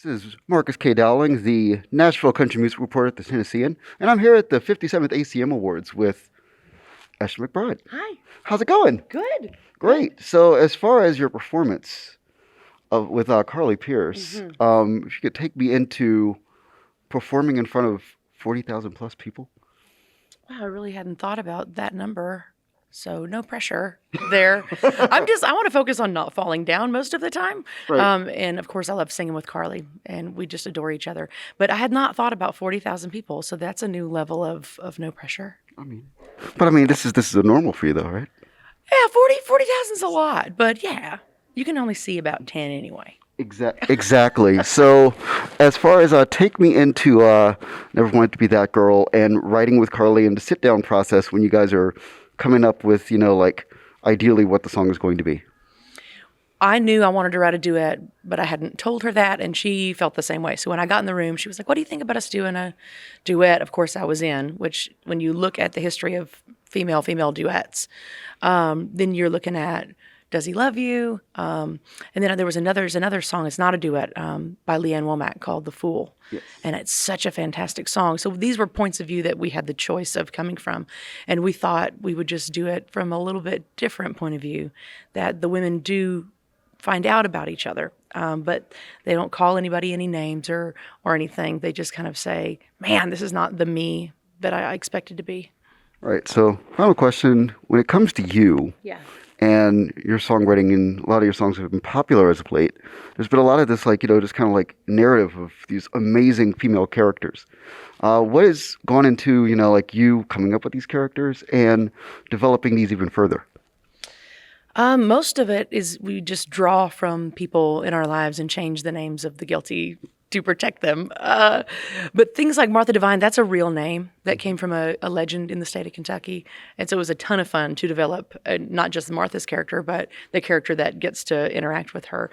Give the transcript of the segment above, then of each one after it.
This is Marcus K. Dowling, the Nashville Country Music Reporter at the Tennessean, and I'm here at the 57th ACM Awards with Ashley McBryde. Hi. How's it going? Good. Great. So, as far as your performance with Carly Pearce, if you could take me into performing in front of 40,000 plus people. Wow, I really hadn't thought about that number. So no pressure there. I want to focus on not falling down most of the time. Right. And of course I love singing with Carly and we just adore each other. But I had not thought about 40,000 people. So that's a new level of no pressure. But this is a normal for you though, right? Yeah, 40,000 is a lot. But yeah, you can only see about 10 anyway. Exactly. So, as far as take me into Never Wanted to Be That Girl and writing with Carly and the sit down process when you guys are coming up with, ideally what the song is going to be. I knew I wanted to write a duet, but I hadn't told her that, and she felt the same way. So when I got in the room, she was like, what do you think about us doing a duet? Of course, I was in, which when you look at the history of female duets, then you're looking at Does He Love You? And then there's another song, it's not a duet, by Leanne Womack called The Fool. Yes. And it's such a fantastic song. So these were points of view that we had the choice of coming from. And we thought we would just do it from a little bit different point of view, that the women do find out about each other, but they don't call anybody any names or anything. They just kind of say, man, this is not the me that I expected to be. Right. So, final question. When it comes to you, Yeah. and your songwriting, and a lot of your songs have been popular as of late, there's been a lot of this, just kind of narrative of these amazing female characters. What has gone into, you coming up with these characters and developing these even further? Most of it is we just draw from people in our lives and change the names of the guilty to protect them. But things like Martha Devine, that's a real name that came from a legend in the state of Kentucky. And so it was a ton of fun to develop not just Martha's character, but the character that gets to interact with her.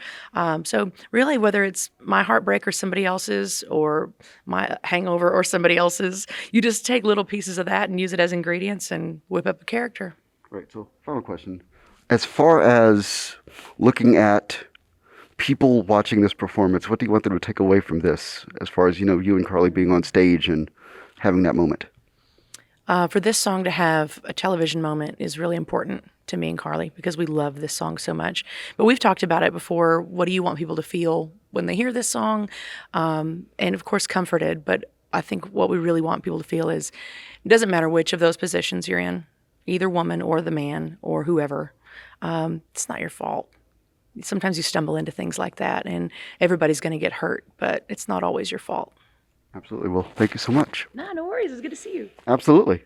So really, whether it's my heartbreak or somebody else's, or my hangover or somebody else's, you just take little pieces of that and use it as ingredients and whip up a character. Right. So final question. As far as looking at people watching this performance, what do you want them to take away from this as far as, you and Carly being on stage and having that moment? For this song to have a television moment is really important to me and Carly because we love this song so much. But we've talked about it before. What do you want people to feel when they hear this song? And of course, comforted. But I think what we really want people to feel is it doesn't matter which of those positions you're in, either woman or the man or whoever. It's not your fault. Sometimes you stumble into things like that and everybody's going to get hurt, but it's not always your fault. Absolutely. Well, thank you so much. No worries. It's good to see you. Absolutely.